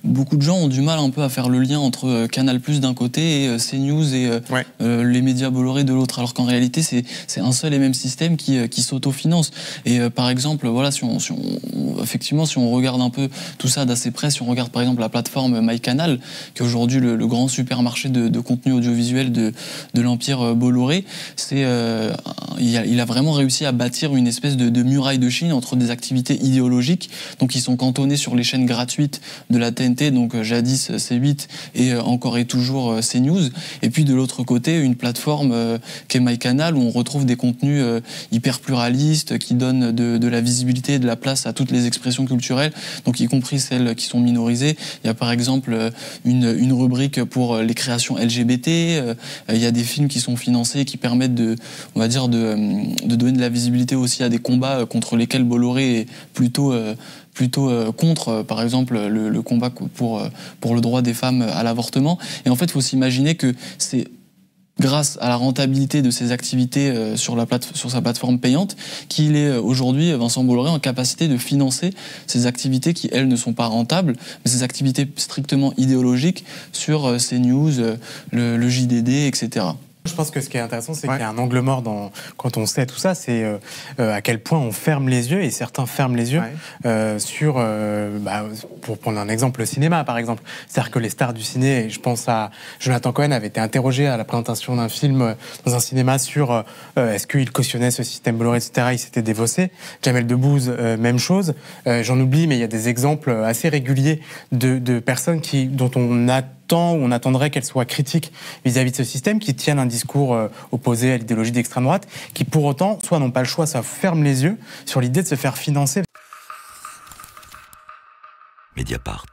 beaucoup de gens ont du mal un peu à faire le lien entre Canal+ d'un côté et CNews et les médias Bolloré de l'autre, alors qu'en réalité c'est un seul et même système qui s'autofinance. Et par exemple, voilà, effectivement, si on regarde un peu tout ça d'assez près, si on regarde par exemple la plateforme MyCanal, qui est aujourd'hui le grand supermarché de contenu audiovisuel de l'empire Bolloré, il a vraiment réussi à bâtir une espèce de muraille de Chine entre des activités idéologiques, donc qui sont cantonnées sur les chaînes gratuites de la TNT, donc jadis C8 et encore et toujours CNews, et puis de l'autre côté une plateforme qui est MyCanal, où on retrouve des contenus hyper pluralistes qui donnent de la visibilité et de la place à toutes les expressions culturelles, donc y compris celles qui sont minorisées. Il y a par exemple une rubrique pour les créations LGBT, il y a des films qui sont financés qui permettent de donner de la visibilité aussi à des combats contre lesquels Bolloré est plutôt contre, par exemple, le combat pour le droit des femmes à l'avortement. Et en fait, il faut s'imaginer que c'est grâce à la rentabilité de ses activités sur sa plateforme payante qu'il est aujourd'hui, Vincent Bolloré, en capacité de financer ces activités qui, elles, ne sont pas rentables, mais ces activités strictement idéologiques sur CNews, le JDD, etc. Je pense que ce qui est intéressant, c'est qu'il y a un angle mort quand on sait tout ça, c'est à quel point on ferme les yeux, et certains ferment les yeux sur, pour prendre un exemple, le cinéma par exemple. C'est-à-dire que les stars du ciné, et je pense à Jonathan Cohen, avait été interrogé à la présentation d'un film dans un cinéma sur est-ce qu'il cautionnait ce système Bolloré, etc. Il s'était dévossé. Jamel Debbouze, même chose. J'en oublie, mais il y a des exemples assez réguliers de personnes dont on attendrait qu'elles soient critiques vis-à-vis de ce système, qui tiennent un discours opposé à l'idéologie d'extrême droite, qui pour autant, soit n'ont pas le choix, soit ferment les yeux sur l'idée de se faire financer. Mediapart.